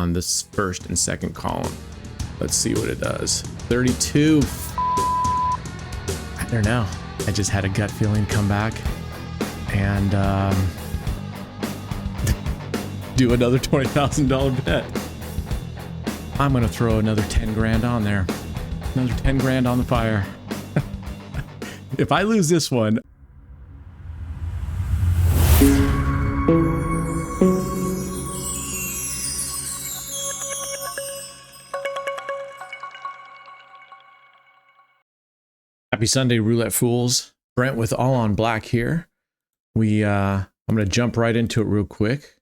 on this first and second column. Let's see what it does. 32. I don't know. I just had a gut feeling come back and do another $20,000 bet. I'm going to throw another 10 grand on there. Another 10 grand on the fire. If I lose this one, happy Sunday, Roulette Fools. Brent with All on Black here. I'm going to jump right into it real quick.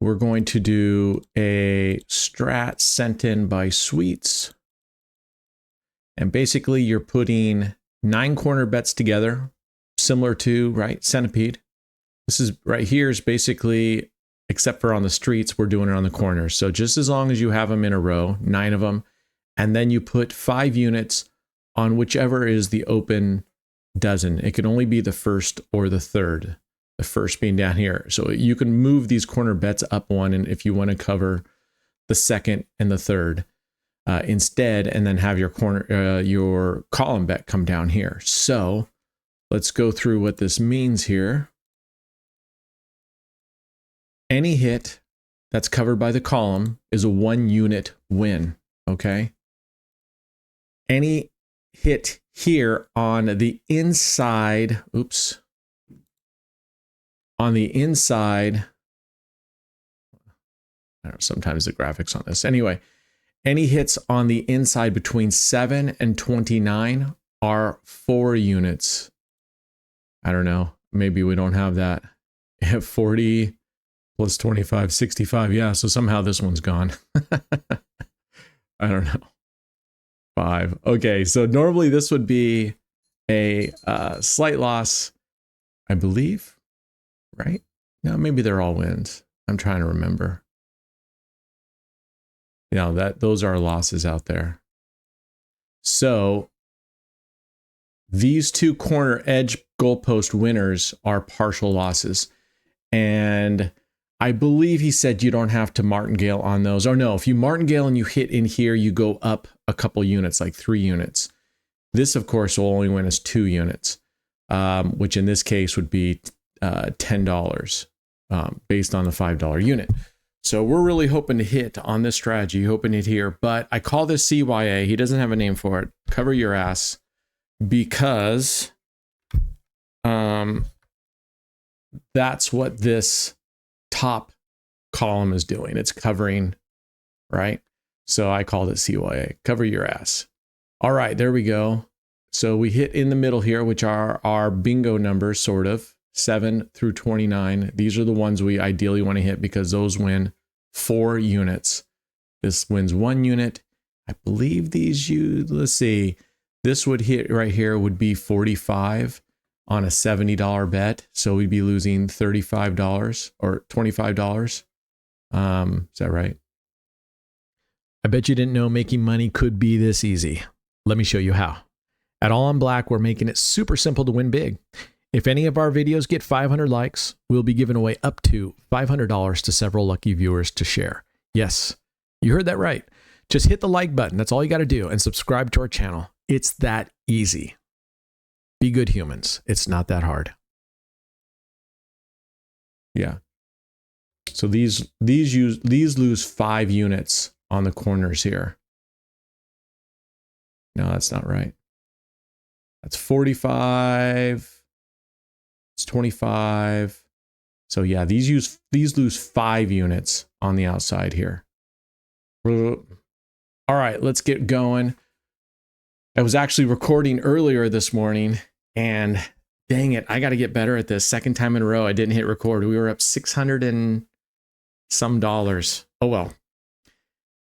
We're going to do a strat sent in by Sweets. And basically you're putting 9 corner bets together, similar to, right, Centipede. This is right here is basically, except for on the streets, we're doing it on the corners. So just as long as you have them in a row, 9 of them, and then you put 5 units on whichever is the open dozen. It can only be the first or the third, the first being down here. So you can move these corner bets up one, and if you want to cover the second and the third instead, and then have your column bet come down here. So let's go through what this means here. Any hit that's covered by the column is a 1 unit win. Okay. Any hit here on the inside, on the inside, I don't know, sometimes the graphics on this. Anyway, any hits on the inside between 7 and 29 are 4 units. I don't know. Maybe we don't have that. 40 plus 25, 65. Yeah, so somehow this one's gone. I don't know. 5. Okay, so normally this would be a slight loss, I believe, right? No, maybe they're all wins. I'm trying to remember. Those are losses out there. So these 2 corner edge goalpost winners are partial losses. And I believe he said you don't have to martingale on those. Or no, if you martingale and you hit in here, you go up a couple units, like 3 units. This, of course, will only win us 2 units, which in this case would be $10 based on the $5 unit. So we're really hoping to hit on this strategy, hoping to hit here. But I call this CYA. He doesn't have a name for it. Cover your ass, because that's what this top column is doing. It's covering, right? So I called it CYA. Cover your ass. All right, there we go. So we hit in the middle here, which are our bingo numbers, sort of 7 through 29. These are the ones we ideally want to hit because those win 4 units. This wins 1 unit. I believe these let's see. This would hit right here would be 45 on a $70 bet. So we'd be losing $35 or $25. Is that right? I bet you didn't know making money could be this easy. Let me show you how. At All on Black, we're making it super simple to win big. If any of our videos get 500 likes, we'll be giving away up to $500 to several lucky viewers to share. Yes, you heard that right. Just hit the like button. That's all you got to do, and subscribe to our channel. It's that easy. Be good humans. It's not that hard. Yeah. So these lose 5 units on the corners here. No, that's not right. That's 45. It's 25. So yeah, these lose 5 units on the outside here. All right, let's get going. I was actually recording earlier this morning, and dang it, I got to get better at this. Second time in a row I didn't hit record. We were up $600 and some dollars. Oh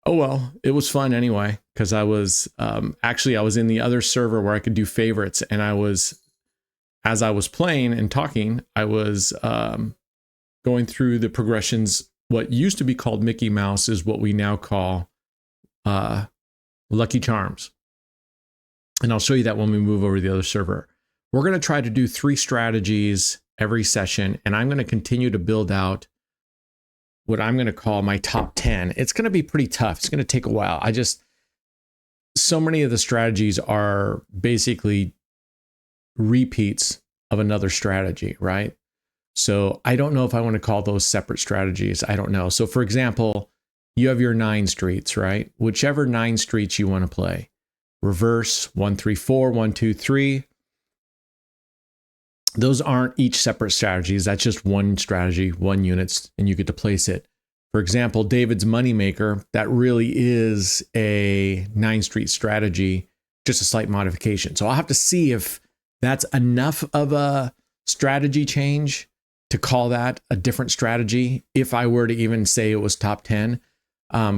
well, it was fun anyway, because I was actually I was in the other server where I could do favorites, and as I was playing and talking, I was going through the progressions. What used to be called Mickey Mouse is what we now call Lucky Charms. And I'll show you that when we move over to the other server. We're going to try to do 3 strategies every session, and I'm going to continue to build out what I'm going to call my top 10. It's going to be pretty tough. It's going to take a while. So many of the strategies are basically repeats of another strategy, right? So I don't know if I want to call those separate strategies. I don't know. So for example, you have your 9 streets, right? Whichever 9 streets you want to play. Reverse, 1, 3, 4, 1, 2, 3. Those aren't each separate strategies. That's just one strategy, 1 units, and you get to place it. For example, David's Moneymaker, that really is a 9 street strategy, just a slight modification. So I'll have to see if that's enough of a strategy change to call that a different strategy, if I were to even say it was top 10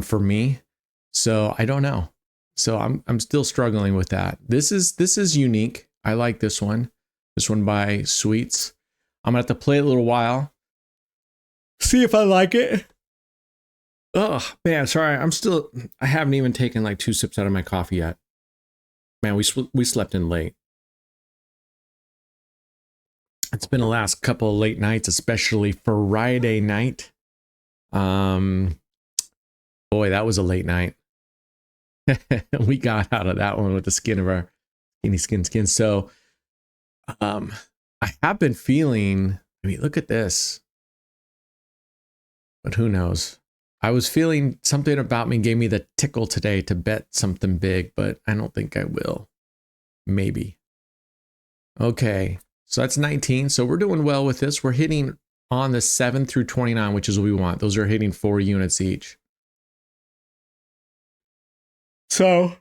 for me. So I don't know. So I'm still struggling with that. This is unique. I like this one. This one by Sweets. I'm gonna have to play it a little while. See if I like it. Oh man, sorry. I haven't even taken like 2 sips out of my coffee yet. Man, we slept in late. It's been the last couple of late nights, especially Friday night. Boy, that was a late night. We got out of that one with the skin of our skin. So I have been feeling, I mean, look at this. But who knows? I was feeling something about me gave me the tickle today to bet something big, but I don't think I will. Maybe. Okay, so that's 19. So we're doing well with this. We're hitting on the 7 through 29, which is what we want. Those are hitting 4 units each. So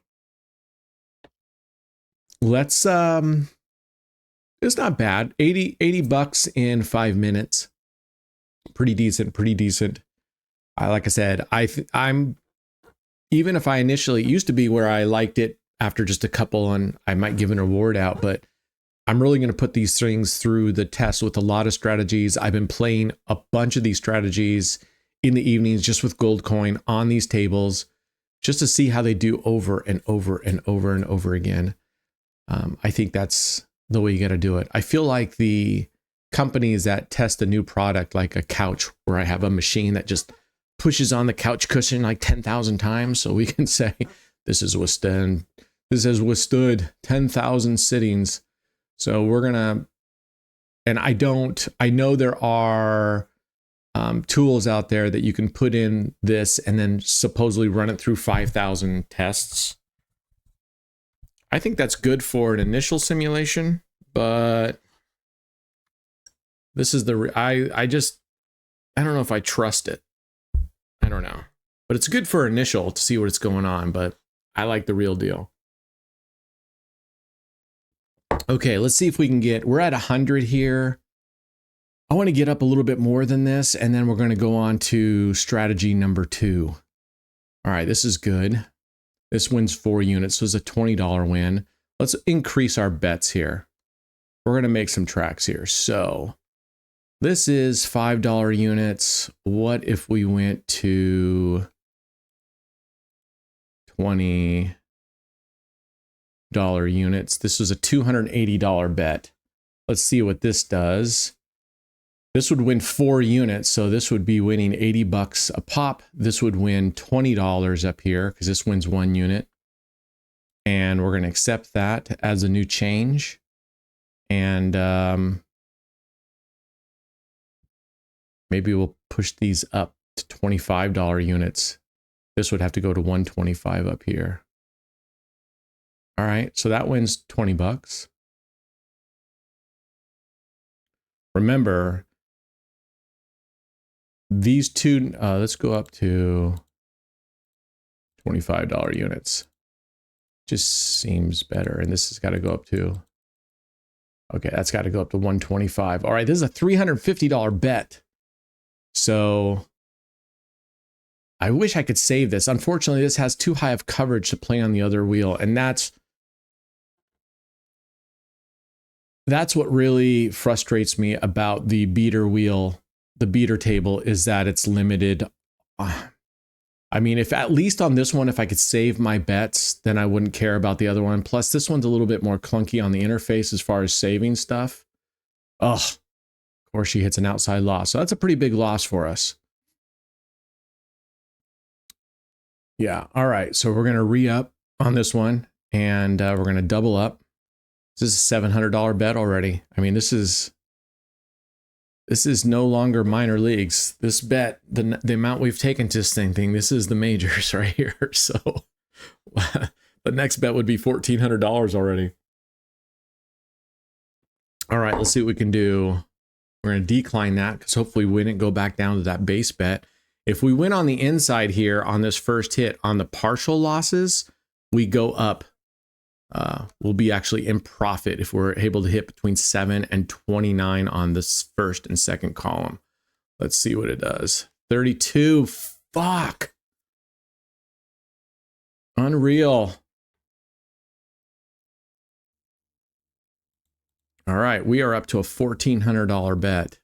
let's, it's not bad. 80 bucks in 5 minutes. Pretty decent. Like I said, I'm, even if I initially, it used to be where I liked it after just a couple and I might give an award out, but I'm really going to put these things through the test with a lot of strategies. I've been playing a bunch of these strategies in the evenings just with gold coin on these tables, just to see how they do over and over again. I think that's the way you got to do it. I feel like the companies that test a new product, like a couch, where I have a machine that just pushes on the couch cushion like 10,000 times, so we can say this has withstood 10,000 sittings. So we're gonna, and I know there are tools out there that you can put in this and then supposedly run it through 5,000 tests. I think that's good for an initial simulation, but this is I don't know if I trust it. I don't know, but it's good for initial to see what's going on, but I like the real deal. Okay, let's see if we can we're at 100 here. I want to get up a little bit more than this, and then we're going to go on to strategy number 2. All right, this is good. This wins 4 units, so it's a $20 win. Let's increase our bets here. We're going to make some tracks here. So this is $5 units. What if we went to $20 units? This was a $280 bet. Let's see what this does. This would win 4 units, so this would be winning 80 bucks a pop. This would win $20 up here because this wins 1 unit. And we're going to accept that as a new change. And maybe we'll push these up to $25 units. This would have to go to 125 up here. All right, so that wins 20 bucks. Remember, these two, let's go up to $25 units. Just seems better. And this has got to go up to, okay, that's got to go up to 125. All right, this is a $350 bet. So I wish I could save this. Unfortunately, this has too high of coverage to play on the other wheel. And that's what really frustrates me about the beater wheel, the beater table, is that it's limited. I mean, if at least on this one, if I could save my bets, then I wouldn't care about the other one. Plus, this one's a little bit more clunky on the interface as far as saving stuff. Ugh. Of course, she hits an outside loss. So that's a pretty big loss for us. Yeah. All right. So we're going to re-up on this one, and we're going to double up. This is a $700 bet already. I mean, this is no longer minor leagues. This bet, the amount we've taken to this thing, this is the majors right here. So the next bet would be $1,400 already. All right, let's see what we can do. We're going to decline that because hopefully we didn't go back down to that base bet. If we win on the inside here on this first hit on the partial losses, we go up. We'll be actually in profit if we're able to hit between 7 and 29 on this first and second column. Let's see what it does. 32. Fuck. Unreal. All right, we are up to a $1,400 bet.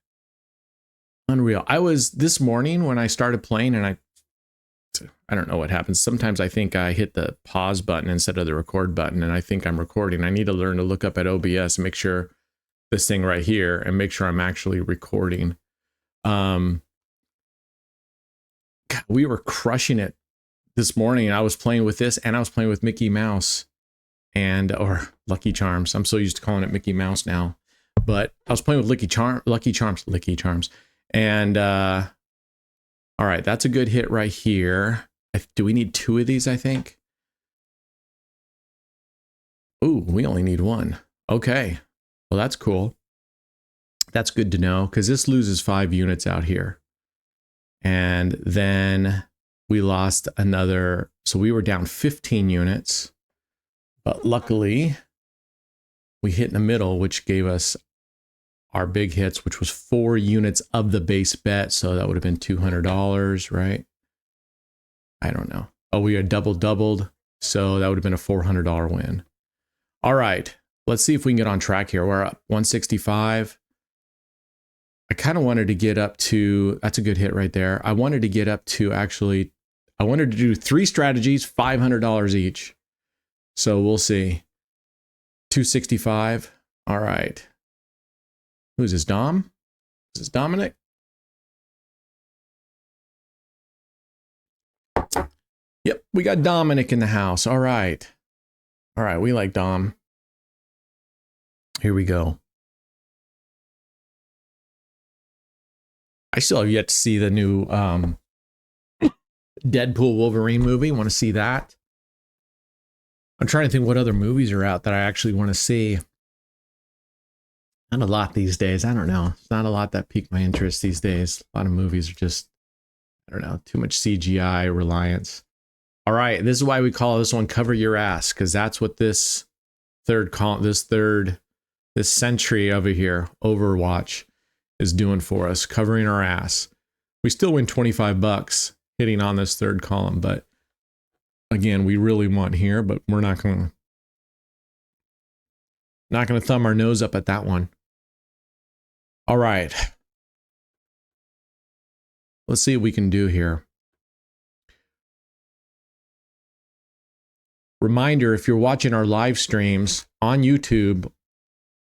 Unreal. I was this morning when I started playing, and I don't know what happens. Sometimes I think I hit the pause button instead of the record button, and I think I'm recording. I need to learn to look up at OBS and make sure this thing right here and make sure I'm actually recording. God, we were crushing it this morning. I was playing with this, and I was playing with Mickey Mouse or Lucky Charms. I'm so used to calling it Mickey Mouse now, but I was playing with Lucky Charms. And all right, that's a good hit right here. Do we need 2 of these, I think? Ooh, we only need 1. Okay, well, that's cool. That's good to know, because this loses 5 units out here. And then we lost another, so we were down 15 units. But luckily, we hit in the middle, which gave us our big hits, which was 4 units of the base bet. So that would have been $200, right? I don't know. Oh, we had doubled. So that would have been a $400 win. All right. Let's see if we can get on track here. We're up 165. I kind of wanted to get up to, that's a good hit right there. I wanted to get up to I wanted to do 3 strategies, $500 each. So we'll see. 265. All right. Who's this, Dom? Is this Dominic? Yep, we got Dominic in the house. All right. All right, we like Dom. Here we go. I still have yet to see the new Deadpool Wolverine movie. Want to see that? I'm trying to think what other movies are out that I actually want to see. Not a lot these days. I don't know. It's not a lot that pique my interest these days. A lot of movies are just, I don't know, too much CGI reliance. All right, this is why we call this one Cover Your Ass, because that's what this century over here, Overwatch, is doing for us, covering our ass. We still win $25 hitting on this third column, but again, we really want here, but we're not going to thumb our nose up at that one. All right. Let's see what we can do here. Reminder, if you're watching our live streams on YouTube,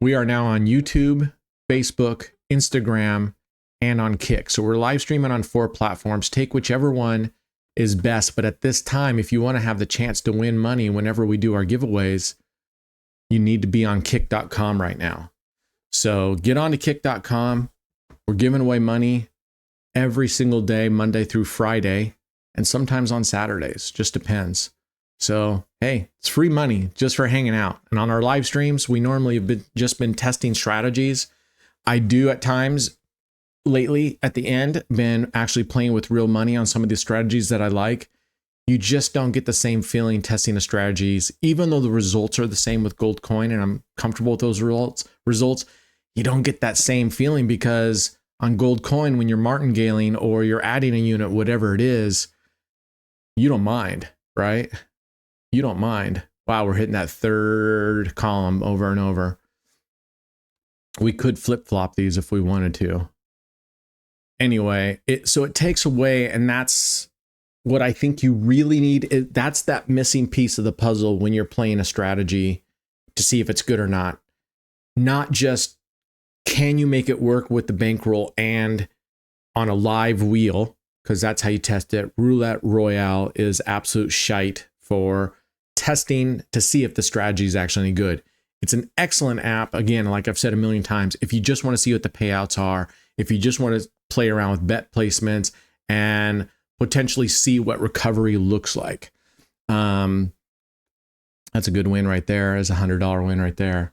we are now on YouTube, Facebook, Instagram, and on Kick. So we're live streaming on 4 platforms. Take whichever one is best. But at this time, if you want to have the chance to win money whenever we do our giveaways, you need to be on kick.com right now. So get on to kick.com. We're giving away money every single day, Monday through Friday, and sometimes on Saturdays. Just depends. So, hey, it's free money just for hanging out. And on our live streams, we normally have just been testing strategies. I do at times lately at the end been actually playing with real money on some of the strategies that I like. You just don't get the same feeling testing the strategies, even though the results are the same with gold coin and I'm comfortable with those results. You don't get that same feeling because on gold coin, when you're martingaling or you're adding a unit, whatever it is, you don't mind, right? You don't mind. Wow, we're hitting that third column over and over. We could flip-flop these if we wanted to. Anyway, so it takes away, and that's what I think you really need. That's that missing piece of the puzzle when you're playing a strategy to see if it's good or not. Not just, can you make it work with the bankroll and on a live wheel, because that's how you test it. Roulette Royale is absolute shite for testing to see if the strategy is actually any good. It's an excellent app. Again, like I've said a million times, if you just want to see what the payouts are, if you just want to play around with bet placements and potentially see what recovery looks like. That's a good win right there. It's $100 win right there.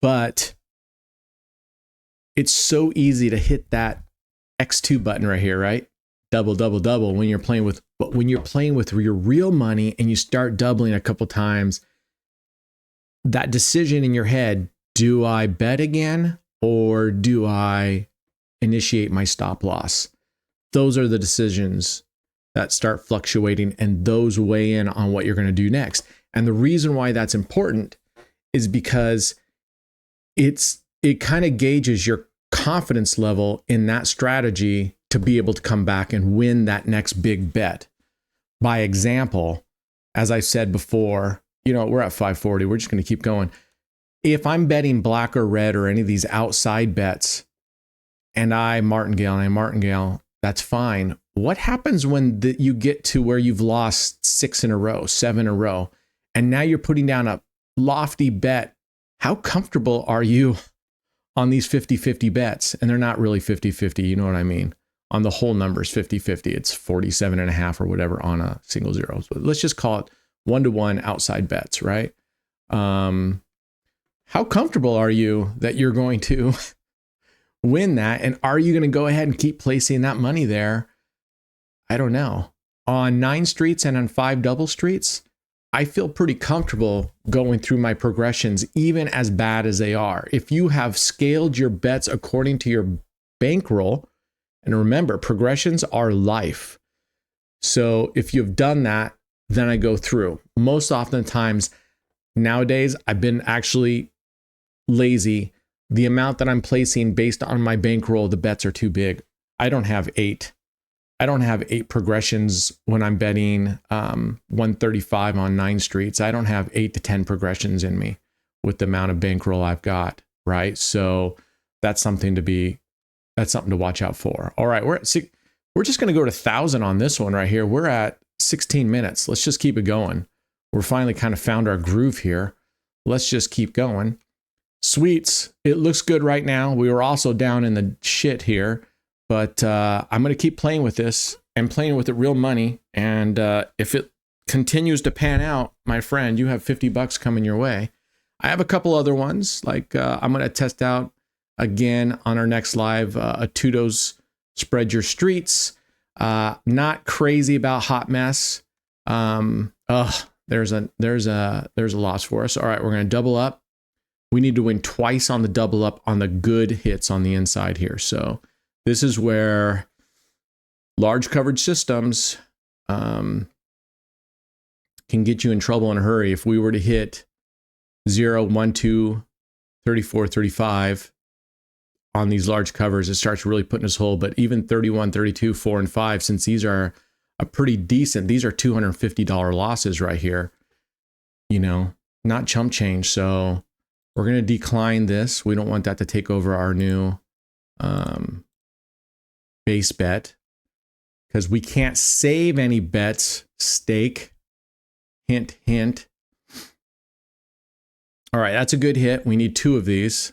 But it's so easy to hit that X2 button right here, right? Double, double, double when you're playing with your real money and you start doubling a couple times, that decision in your head, do I bet again or do I initiate my stop loss? Those are the decisions that start fluctuating, and those weigh in on what you're going to do next. And the reason why that's important is because it kind of gauges your confidence level in that strategy to be able to come back and win that next big bet. By example, as I said before, we're at 540. We're just going to keep going. If I'm betting black or red or any of these outside bets and I martingale, that's fine. What happens when you get to where you've lost 6 in a row, 7 in a row, and now you're putting down a lofty bet? How comfortable are you on these 50-50 bets? And they're not really 50-50. You know what I mean? On the whole numbers, 50-50. It's 47.5 or whatever on a single zero. But let's just call it 1-to-1 outside bets, right? How comfortable are you that you're going to win that? And are you going to go ahead and keep placing that money there? I don't know. On 9 streets and on 5 double streets, I feel pretty comfortable going through my progressions, even as bad as they are. If you have scaled your bets according to your bankroll, and remember, progressions are life. So if you've done that, then I go through. Most oftentimes nowadays, I've been actually lazy. The amount that I'm placing based on my bankroll, the bets are too big. I don't have 8 progressions when I'm betting 135 on 9 streets. I don't have 8 to 10 progressions in me with the amount of bankroll I've got, right? So that's something to watch out for. All right, we're just going to go to 1,000 on this one right here. We're at 16 minutes. Let's just keep it going. We're finally kind of found our groove here. Let's just keep going. Sweets, it looks good right now. We were also down in the shit here, but I'm going to keep playing with this and playing with it real money. And if it continues to pan out, my friend, you have $50 coming your way. I have a couple other ones. Like I'm going to test out again on our next live, a Tudo's Spread Your Streets. Not crazy about Hot Mess. There's a loss for us. All right, we're going to double up. We need to win twice on the double up on the good hits on the inside here. So this is where large coverage systems can get you in trouble in a hurry. If we were to hit 0, 1, 2, 34, 35 on these large covers, it starts really putting us whole. But even 31, 32, 4, and 5, since these are a pretty decent, these are $250 losses right here, not chump change. So we're going to decline this. We don't want that to take over our new base bet because we can't save any bets. Stake. Hint, hint. All right, that's a good hit. We need 2 of these.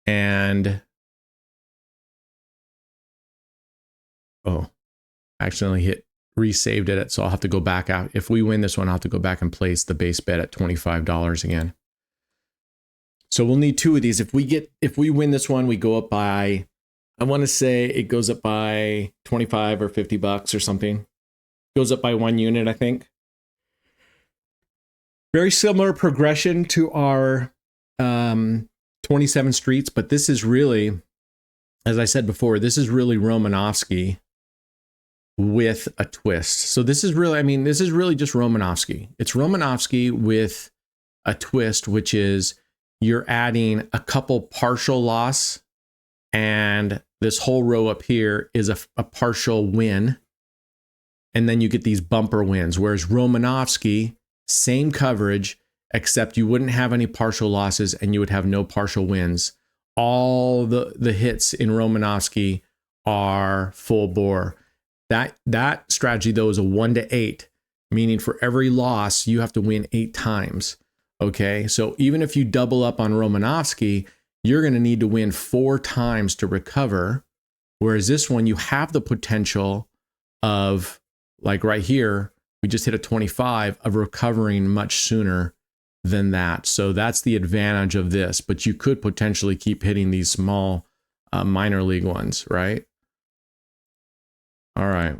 And accidentally resaved it. So I'll have to go back out. If we win this one, I'll have to go back and place the base bet at $25 again. So we'll need 2 of these. If we win this one, we go up by, I want to say it goes up by 25 or $50 or something. Goes up by 1 unit, I think. Very similar progression to our 27 streets, but this is really, as I said before, this is really Romanowski with a twist. So this is really just Romanowski. It's Romanowski with a twist, which is you're adding a couple partial loss, and this whole row up here is a partial win. And then you get these bumper wins. Whereas Romanowski, same coverage, except you wouldn't have any partial losses and you would have no partial wins. all the hits in Romanowski are full bore. That strategy though is a 1 to 8, meaning for every loss you have to win 8 times. Okay, so even if you double up on Romanowski, you're going to need to win 4 times to recover. Whereas this one, you have the potential of, like right here, we just hit a 25, of recovering much sooner than that. So that's the advantage of this. But you could potentially keep hitting these small minor league ones, right? All right.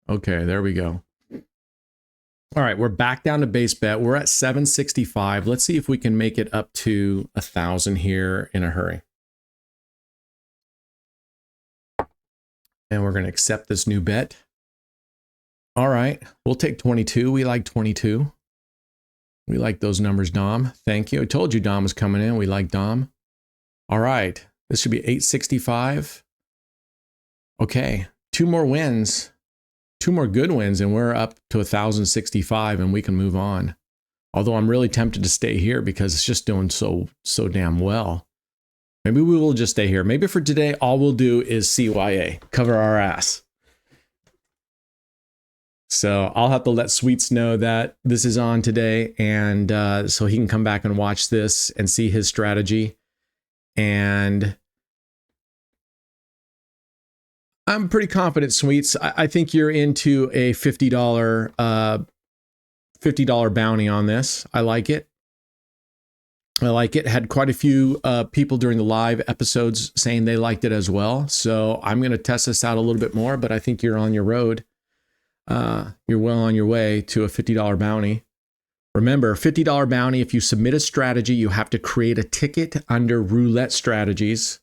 Okay, there we go. All right, we're back down to base bet. We're at 765. Let's see if we can make it up to 1,000 here in a hurry. And we're going to accept this new bet. All right, we'll take 22. We like 22. We like those numbers, Dom. Thank you. I told you Dom was coming in. We like Dom. All right, this should be 865. Okay, 2 more wins. 2 more good wins, and we're up to 1,065, and we can move on. Although I'm really tempted to stay here because it's just doing so damn well. Maybe we will just stay here. Maybe for today, all we'll do is CYA, cover our ass. So I'll have to let Sweets know that this is on today, and so he can come back and watch this and see his strategy. And I'm pretty confident, Sweets. I think you're into a $50 bounty on this. I like it. I like it. Had quite a few people during the live episodes saying they liked it as well. So I'm going to test this out a little bit more, but I think you're on your road. You're well on your way to a $50 bounty. Remember, $50 bounty, if you submit a strategy, you have to create a ticket under Roulette strategies.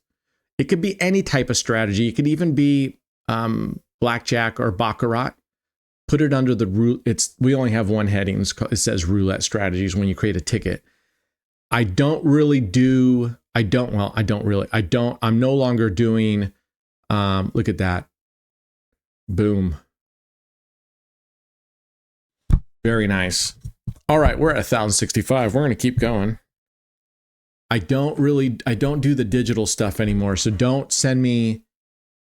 It could be any type of strategy. It could even be blackjack or baccarat. Put it under the we only have one heading. It says Roulette strategies when you create a ticket. I'm no longer doing, look at that. Boom. Very nice. All right, we're at 1,065. We're going to keep going. I don't do the digital stuff anymore. So don't send me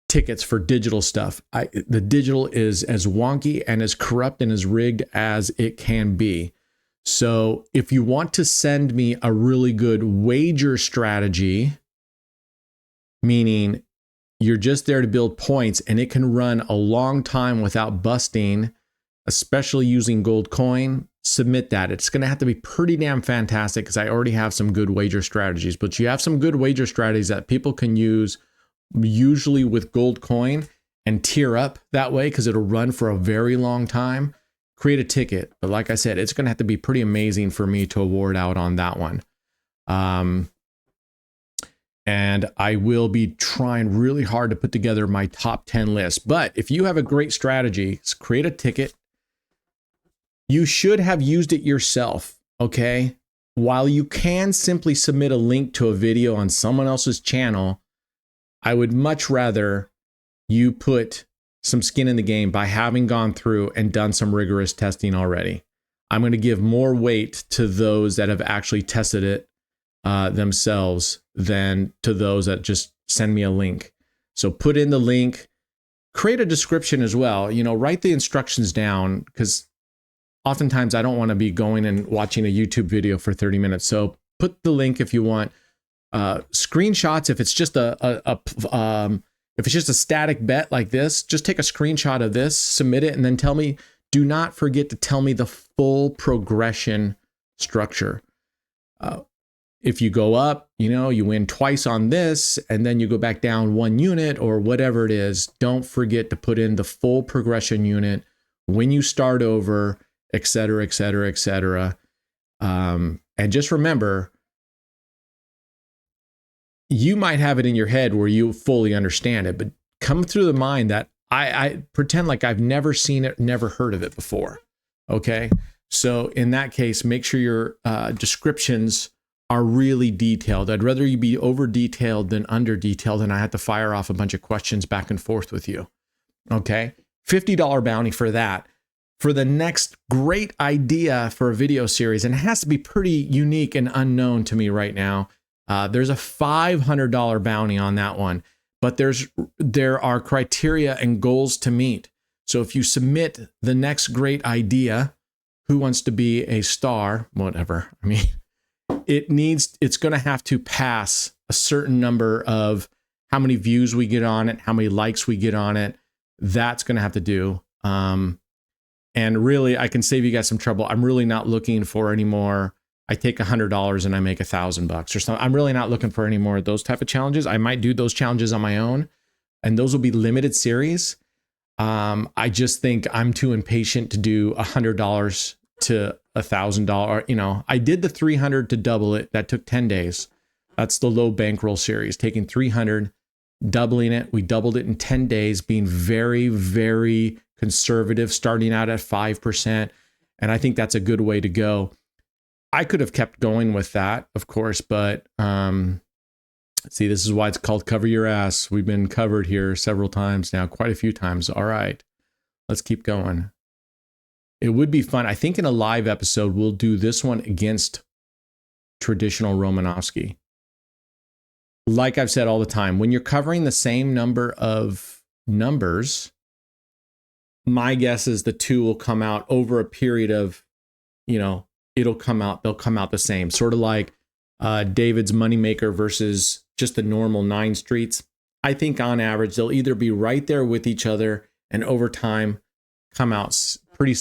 tickets for digital stuff. The digital is as wonky and as corrupt and as rigged as it can be. So if you want to send me a really good wager strategy, meaning you're just there to build points and it can run a long time without busting, especially using gold coin, submit that. It's going to have to be pretty damn fantastic because I already have some good wager strategies, but you have some good wager strategies that people can use usually with gold coin and tier up that way because it'll run for a very long time. Create a ticket. But like I said, it's going to have to be pretty amazing for me to award out on that one. And I will be trying really hard to put together my top 10 list. But if you have a great strategy, create a ticket. You should have used it yourself, okay? While you can simply submit a link to a video on someone else's channel, I would much rather you put some skin in the game by having gone through and done some rigorous testing already. I'm going to give more weight to those that have actually tested it themselves than to those that just send me a link. So put in the link, create a description as well. You know, write the instructions down because oftentimes I don't want to be going and watching a YouTube video for 30 minutes. So put the link if you want. Screenshots, if it's just if it's just a static bet like this, just take a screenshot of this, submit it, and then tell me, do not forget to tell me the full progression structure. If you go up, you know, you win twice on this, and then you go back down 1 unit or whatever it is, don't forget to put in the full progression unit when you start over, et cetera, et cetera, et cetera. And just remember, you might have it in your head where you fully understand it, but come through the mind that I pretend like I've never seen it, never heard of it before. Okay. So in that case, make sure your descriptions are really detailed. I'd rather you be over detailed than under detailed, and I have to fire off a bunch of questions back and forth with you. Okay. $50 bounty for that. for the next great idea for a video series, and it has to be pretty unique and unknown to me right now. There's a $500 bounty on that one, but there are criteria and goals to meet. So if you submit the next great idea, who wants to be a star, whatever. I mean, it's going to have to pass a certain number of how many views we get on it, how many likes we get on it. That's going to have to do. And really, I can save you guys some trouble. I'm really not looking for any more. I take $100 and I make $1,000 or something. I'm really not looking for any more of those type of challenges. I might do those challenges on my own, and those will be limited series. I just think I'm too impatient to do $100 to $1,000. You know, I did the 300 to double it. That took 10 days. That's the low bankroll series, taking 300, doubling it. We doubled it in 10 days, being very, very conservative, starting out at 5%. And I think that's a good way to go. I could have kept going with that, of course, but see, this is why it's called Cover Your Ass. We've been covered here several times now, quite a few times. All right, let's keep going. It would be fun. I think in a live episode, we'll do this one against traditional Romanowski. Like I've said all the time, when you're covering the same number of numbers, my guess is the two will come out over a period of, they'll come out the same. Sort of like David's Moneymaker versus just the normal 9 streets. I think on average, they'll either be right there with each other and over time come out pretty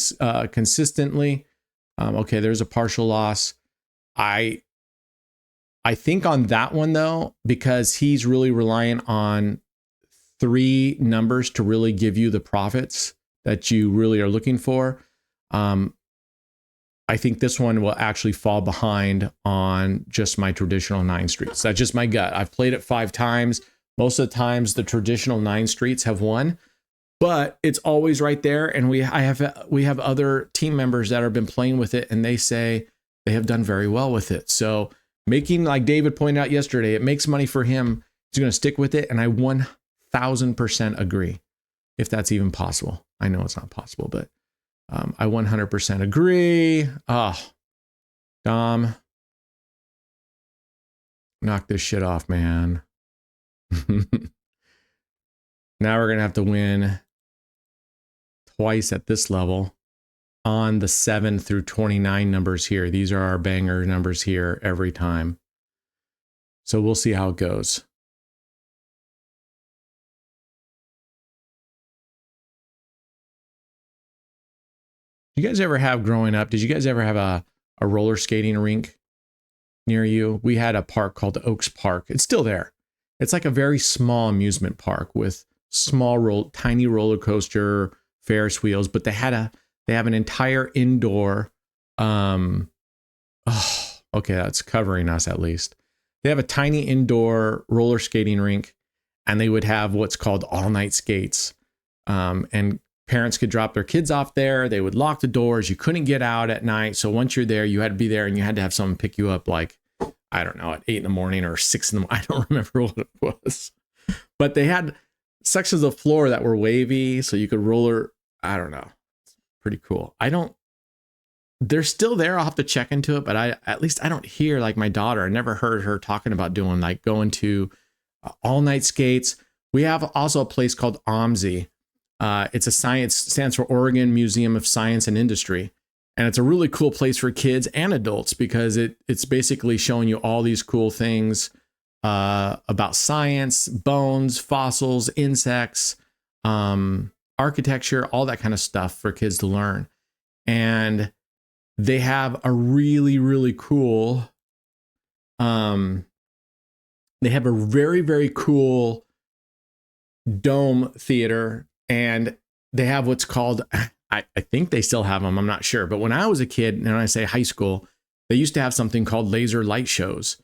consistently. Okay, there's a partial loss. I think on that one, though, because he's really relying on 3 numbers to really give you the profits that you really are looking for. I think this one will actually fall behind on just my traditional 9 streets. That's just my gut. I've played it 5 times. Most of the times the traditional 9 streets have won, but it's always right there. And we have other team members that have been playing with it, and they say they have done very well with it. So making, like David pointed out yesterday, it makes money for him. He's going to stick with it. And I 1000% agree, if that's even possible. I know it's not possible, but I 100% agree. Dom, knock this shit off, man. Now we're going to have to win twice at this level on the 7 through 29 numbers here. These are our banger numbers here every time. So we'll see how it goes. You guys ever have growing up? Did you guys ever have a roller skating rink near you? We had a park called Oaks Park. It's still there. It's like a very small amusement park with tiny roller coaster, Ferris wheels, but they have an entire indoor. Okay, that's covering us at least. They have a tiny indoor roller skating rink, and they would have what's called all-night skates. And parents could drop their kids off there. They would lock the doors. You couldn't get out at night. So once you're there, you had to be there, and you had to have someone pick you up, like, I don't know, at 8 in the morning or 6 in the morning. I don't remember what it was. But they had sections of floor that were wavy, so you could roller. I don't know. It's pretty cool. They're still there. I'll have to check into it, but at least I don't hear, like, my daughter. I never heard her talking about doing, like, going to all-night skates. We have also a place called OMSI. Stands for Oregon Museum of Science and Industry. And it's a really cool place for kids and adults because it's basically showing you all these cool things about science, bones, fossils, insects, architecture, all that kind of stuff for kids to learn. And they have a really, really cool, they have a very, very cool dome theater. And they have what's called, I think they still have them, I'm not sure. But when I was a kid, and I say high school, they used to have something called laser light shows.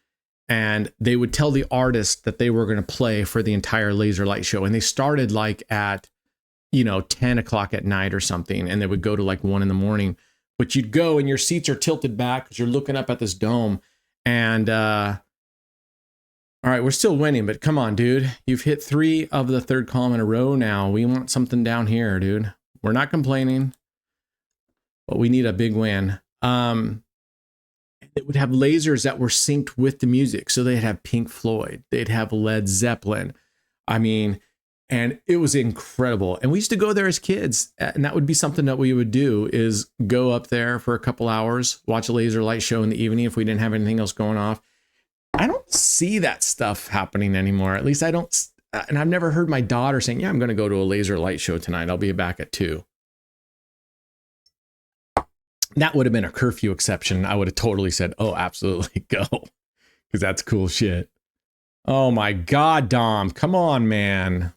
And they would tell the artist that they were going to play for the entire laser light show. And they started like at, 10 o'clock at night or something. And they would go to like 1 in the morning. But you'd go and your seats are tilted back because you're looking up at this dome. And, all right, we're still winning, but come on, dude. You've hit 3 of the third column in a row now. We want something down here, dude. We're not complaining. but we need a big win. It would have lasers that were synced with the music. So they'd have Pink Floyd, they'd have Led Zeppelin. I mean, and it was incredible. And we used to go there as kids, and that would be something that we would do, is go up there for a couple hours, watch a laser light show in the evening if we didn't have anything else going off. I don't see that stuff happening anymore. At least I don't. And I've never heard my daughter saying, yeah, I'm going to go to a laser light show tonight. I'll be back at 2. That would have been a curfew exception. I would have totally said, oh, absolutely go. Because that's cool shit. Oh my God, Dom. Come on, man.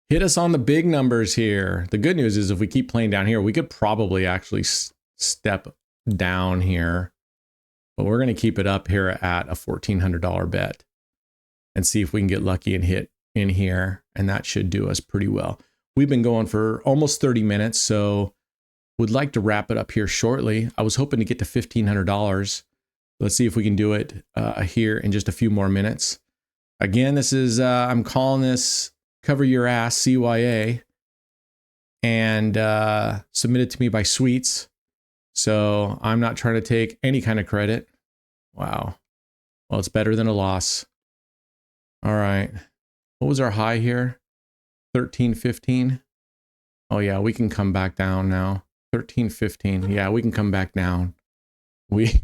Hit us on the big numbers here. The good news is if we keep playing down here, we could probably actually step down here. But we're going to keep it up here at a $1,400 bet and see if we can get lucky and hit in here. And that should do us pretty well. We've been going for almost 30 minutes, so would like to wrap it up here shortly. I was hoping to get to $1,500. Let's see if we can do it here in just a few more minutes. Again, this is, I'm calling this Cover Your Ass CYA, and submitted to me by Sweets. So I'm not trying to take any kind of credit. Wow. Well, it's better than a loss. All right. What was our high here? 13.15. Oh yeah, we can come back down now. 13.15. Yeah, we can come back down. We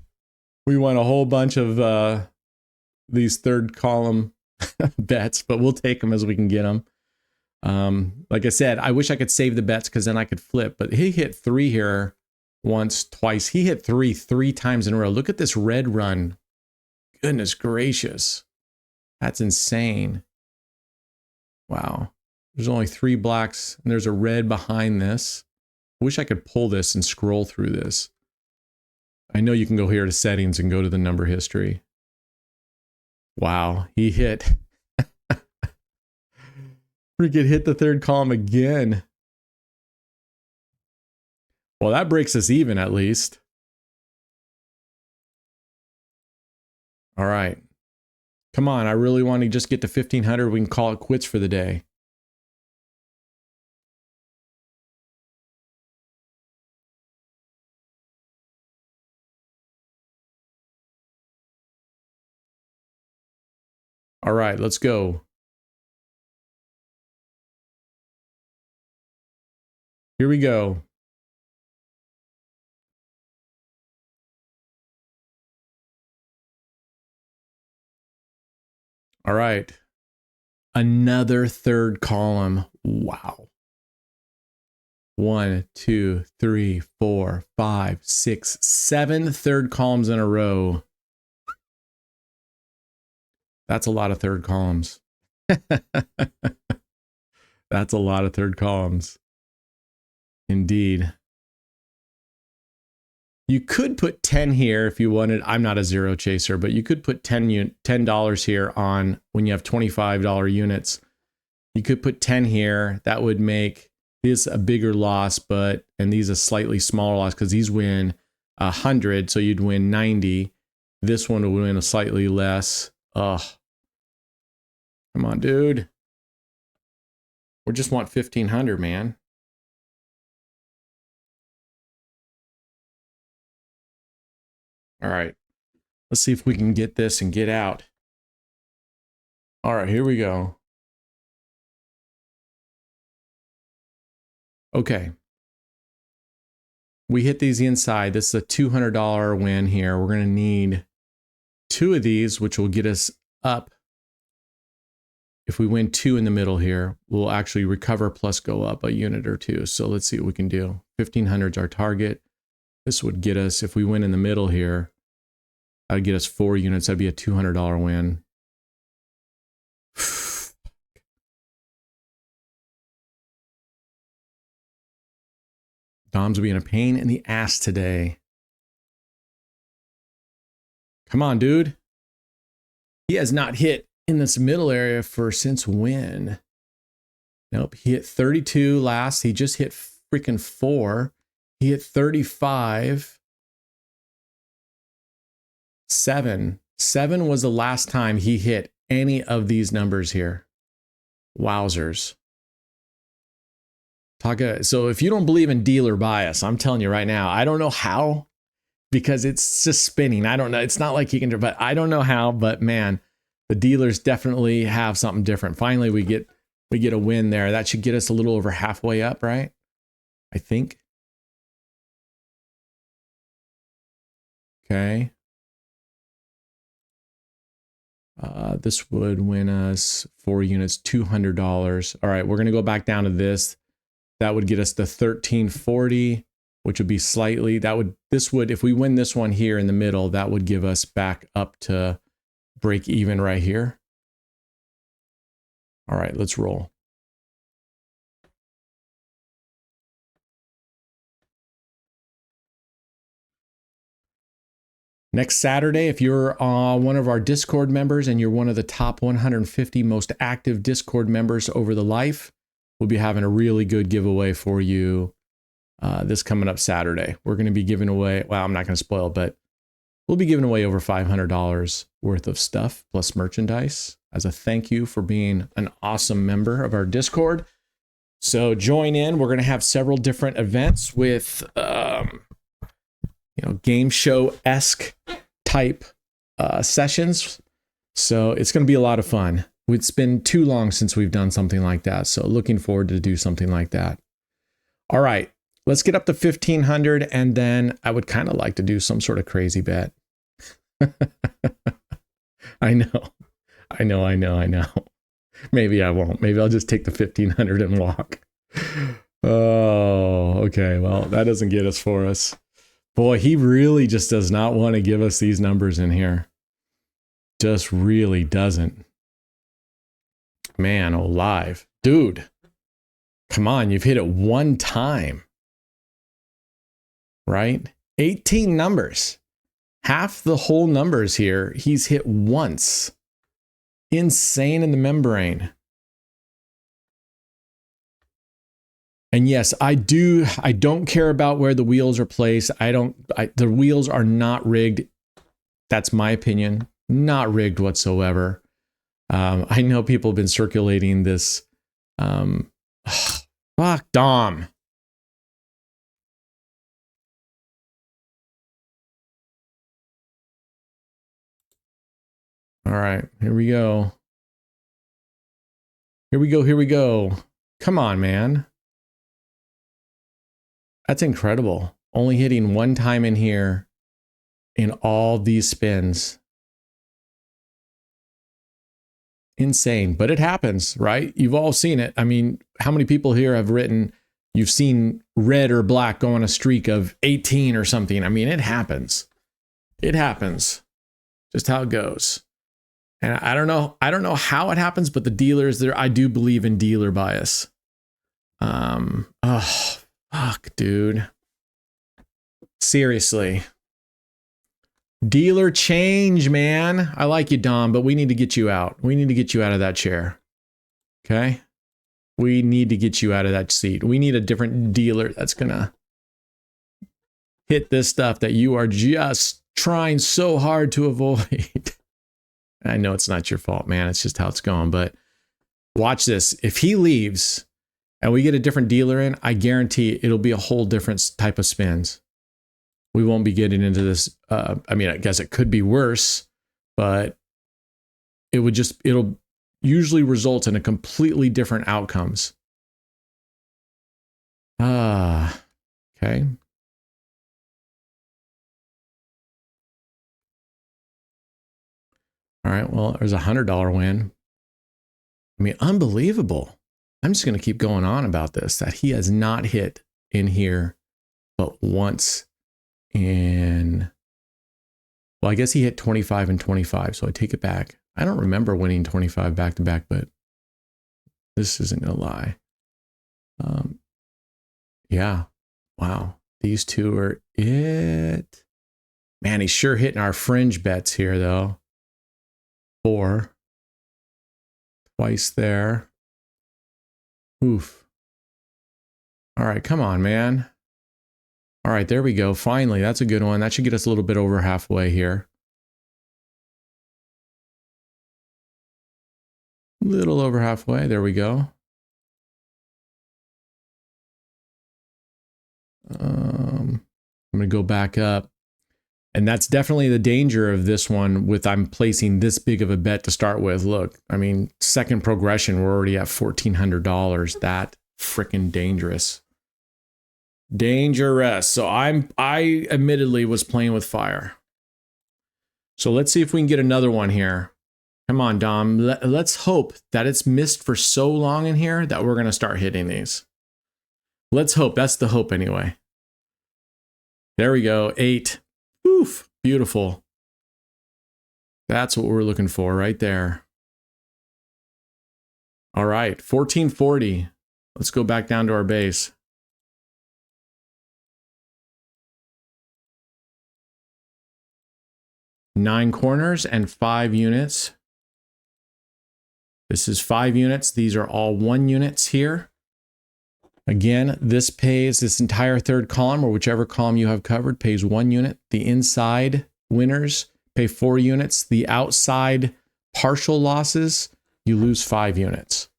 won a whole bunch of these third column bets, but we'll take them as we can get them. Like I said, I wish I could save the bets because then I could flip, but he hit 3 here once, twice. He hit 3 times in a row. Look at this red run. Goodness gracious. That's insane. Wow. There's only 3 blacks and there's a red behind this. I wish I could pull this and scroll through this. I know you can go here to settings and go to the number history. Wow, he hit. Freaking hit the third column again. Well, that breaks us even at least. All right. Come on, I really want to just get to 1,500. We can call it quits for the day. All right, let's go. Here we go. All right. Another third column. Wow. 1, 2, 3, 4, 5, 6, 7 third columns in a row. That's a lot of third columns. That's a lot of third columns. Indeed. You could put 10 here if you wanted. I'm not a zero chaser, but you could put $10 here on when you have $25 units. You could put 10 here. That would make this a bigger loss, and these a slightly smaller loss because these win 100, so you'd win 90. This one would win a slightly less. Ugh. Come on, dude. We just want 1,500, man. All right. Let's see if we can get this and get out. All right, here we go. Okay. We hit these inside. This is a $200 win here. We're going to need 2 of these, which will get us up. If we win 2 in the middle here, we'll actually recover plus go up a unit or 2. So let's see what we can do. 1,500 is our target. This would get us, if we win in the middle here, that would get us 4 units. That'd be a $200 win. Dom's being a pain in the ass today. Come on, dude. He has not hit in this middle area since when? Nope, he hit 32 last. He just hit freaking 4. He hit 35. 7. 7 was the last time he hit any of these numbers here. Wowzers. So if you don't believe in dealer bias, I'm telling you right now, I don't know how, because it's just spinning. I don't know. It's not like he can, but I don't know how, but man, the dealers definitely have something different. Finally, we get a win there. That should get us a little over halfway up, right? I think. Okay. This would win us 4 units, $200. All right, we're going to go back down to this. That would get us to 1340, which would be slightly, if we win this one here in the middle, that would give us back up to break even right here. All right, let's roll. Next Saturday, if you're one of our Discord members and you're one of the top 150 most active Discord members over the life, we'll be having a really good giveaway for you this coming up Saturday. We're going to be giving away, well, I'm not going to spoil, but we'll be giving away over $500 worth of stuff plus merchandise as a thank you for being an awesome member of our Discord. So join in. We're going to have several different events with game show-esque type sessions. So it's going to be a lot of fun. It's been too long since we've done something like that. So looking forward to do something like that. All right, let's get up to 1,500. And then I would kind of like to do some sort of crazy bet. I know. Maybe I won't. Maybe I'll just take the 1,500 and walk. Oh, okay. Well, that doesn't get us for us. Boy, he really just does not want to give us these numbers in here. Just really doesn't. Man, oh, live. Dude, come on. You've hit it one time. Right? 18 numbers. Half the whole numbers here, he's hit once. Insane in the membrane. And yes, I don't care about where the wheels are placed. The wheels are not rigged. That's my opinion. Not rigged whatsoever. I know people have been circulating this. Fuck Dom. All right, here we go. Here we go. Come on, man. That's incredible. Only hitting one time in here in all these spins. Insane, but it happens, right? You've all seen it. I mean, how many people here have written, you've seen red or black go on a streak of 18 or something? I mean, it happens. It happens. Just how it goes. And I don't know how it happens, but the dealers there, I do believe in dealer bias. Oh, fuck, dude. Seriously. Dealer change, man. I like you, Dom, but we need to get you out. We need to get you out of that chair. Okay? We need to get you out of that seat. We need a different dealer that's going to hit this stuff that you are just trying so hard to avoid. I know it's not your fault, man. It's just how it's going. But watch this. If he leaves and we get a different dealer in, I guarantee it'll be a whole different type of spins. We won't be getting into this. I mean, I guess it could be worse, but it'll usually result in a completely different outcomes. Okay. All right. Well, there's $100 win. I mean, unbelievable. I'm just going to keep going on about this, that he has not hit in here but once in, well, I guess he hit 25 and 25, so I take it back. I don't remember winning 25 back to back, but this isn't going to lie. Yeah. Wow. These two are it. Man, he's sure hitting our fringe bets here, though. 4. Twice there. Oof. All right, come on, man. All right, there we go. Finally, that's a good one. That should get us a little bit over halfway here. Little over halfway. There we go. I'm going to go back up. And that's definitely the danger of this one with I'm placing this big of a bet to start with. Look, I mean, second progression, we're already at $1,400. That freaking dangerous. Dangerous. So I admittedly was playing with fire. So let's see if we can get another one here. Come on, Dom. Let's hope that it's missed for so long in here that we're going to start hitting these. Let's hope. That's the hope anyway. There we go. 8. Oof, beautiful. That's what we're looking for right there. All right, 1440. Let's go back down to our base. Nine corners and 5 units. This is 5 units. These are all 1 units here. Again, this pays, this entire third column or whichever column you have covered pays 1 unit. The inside winners pay 4 units. The outside partial losses, you lose 5 units.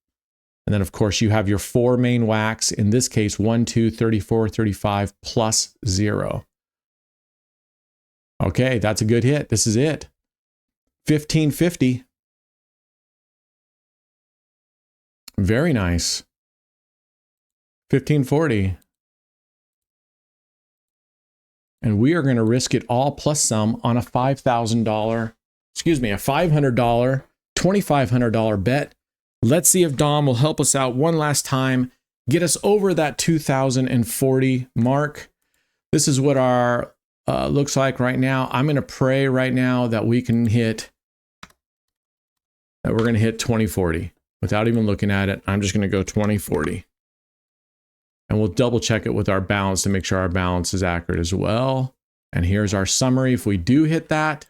And then of course you have your 4 main whacks. In this case, 1, 2, 34, 35 plus 0. Okay, that's a good hit. This is it. 1550. Very nice. 1540. And we are going to risk it all plus some on a $5,000, excuse me, a $500, $2,500 bet. Let's see if Dom will help us out one last time, get us over that 2,040 mark. This is what our looks like right now. I'm going to pray right now that we can hit, that we're going to hit 2040 without even looking at it. I'm just going to go 2040. And we'll double check it with our balance to make sure our balance is accurate as well. And here's our summary if we do hit that.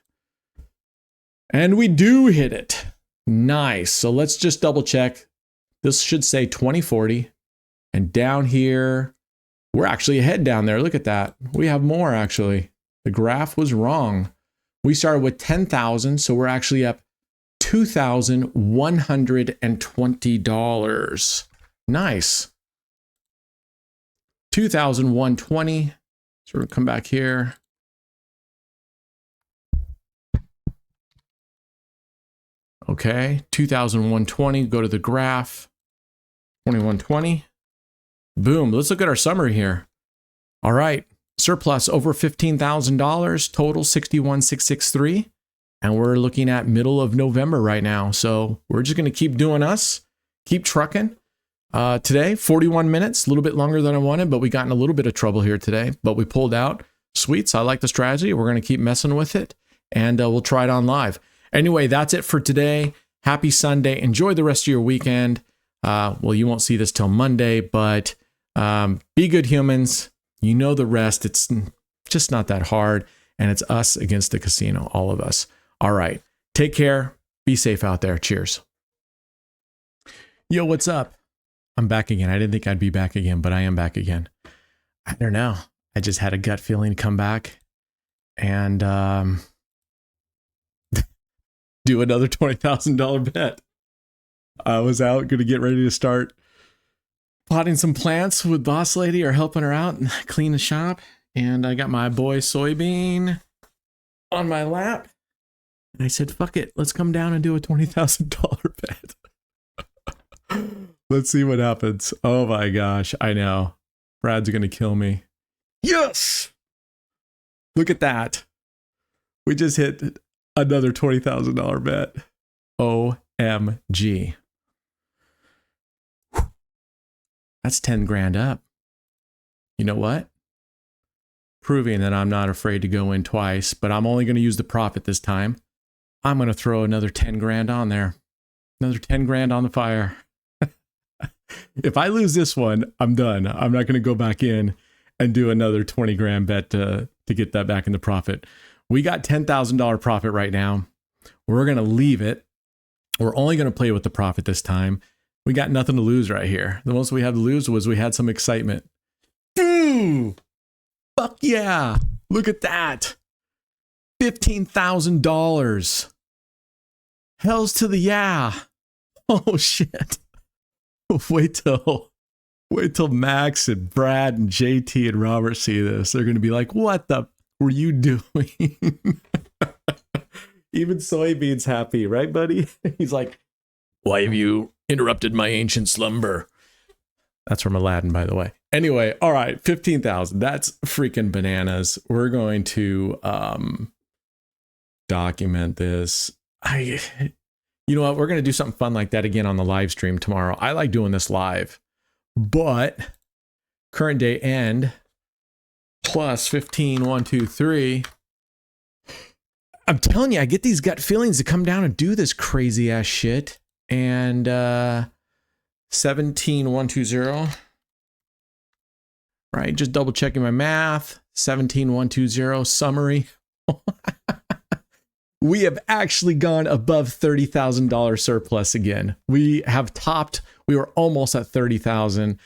And we do hit it. Nice. So let's just double check. This should say 2040. And down here, we're actually ahead down there. Look at that. We have more actually. The graph was wrong. We started with 10,000, so we're actually up $2,120. Nice. 2,120. So we'll come back here. Okay, 2,120. Go to the graph. 2,120. Boom. Let's look at our summary here. All right. Surplus over $15,000. Total 61,663. And we're looking at middle of November right now. So we're just going to keep doing us. Keep trucking. Today, 41 minutes, a little bit longer than I wanted, but we got in a little bit of trouble here today, but we pulled out. Sweet. So I like the strategy. We're going to keep messing with it and we'll try it on live. Anyway, that's it for today. Happy Sunday. Enjoy the rest of your weekend. Well, you won't see this till Monday, but be good humans. You know the rest. It's just not that hard. And it's us against the casino, all of us. All right. Take care. Be safe out there. Cheers. Yo, what's up? I'm back again. I didn't think I'd be back again, but I am back again. I don't know. I just had a gut feeling to come back and do another $20,000 bet. I was out going to get ready to start potting some plants with Boss Lady or helping her out and clean the shop. And I got my boy Soybean on my lap. And I said, fuck it. Let's come down and do a $20,000 bet. Let's see what happens. Oh my gosh. I know. Brad's going to kill me. Yes. Look at that. We just hit another $20,000 bet. OMG. That's 10 grand up. You know what? Proving that I'm not afraid to go in twice, but I'm only going to use the profit this time. I'm going to throw another 10 grand on there. Another 10 grand on the fire. If I lose this one, I'm done. I'm not going to go back in and do another 20 grand bet to get that back into profit. We got $10,000 profit right now. We're going to leave it. We're only going to play with the profit this time. We got nothing to lose right here. The most we had to lose was we had some excitement. Fuck yeah. Look at that. $15,000. Hells to the yeah. Oh shit. Wait till Wait till Max and Brad and JT and Robert see this. They're going to be like, what the were you doing? Even Soybean's happy, right, buddy? He's like, why have you interrupted my ancient slumber? That's from Aladdin, by the way. Anyway, all right, 15,000. That's freaking bananas. We're going to document this. You know what? We're going to do something fun like that again on the live stream tomorrow. I like doing this live, but current day end plus 15, 1, 2, 3. I'm telling you, I get these gut feelings to come down and do this crazy ass shit. And 17, 1, 2, 0. Right, just double checking my math. 17, 1, 2, 0 summary. We have actually gone above $30,000 surplus again. We have topped. We were almost at 30,000.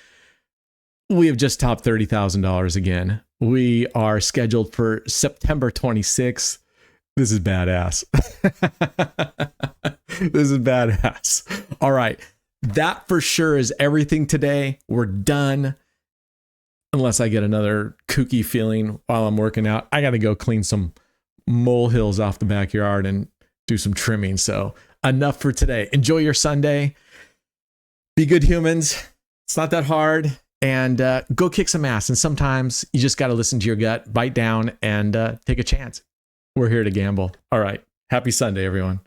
We have just topped $30,000 again. We are scheduled for September 26th. This is badass. This is badass. All right. That for sure is everything today. We're done. Unless I get another kooky feeling while I'm working out. I got to go clean some molehills off the backyard and do some trimming. So enough for today. Enjoy your Sunday. Be good humans. It's not that hard. And go kick some ass. And sometimes you just got to listen to your gut, bite down, and take a chance. We're here to gamble. All right. Happy Sunday, everyone.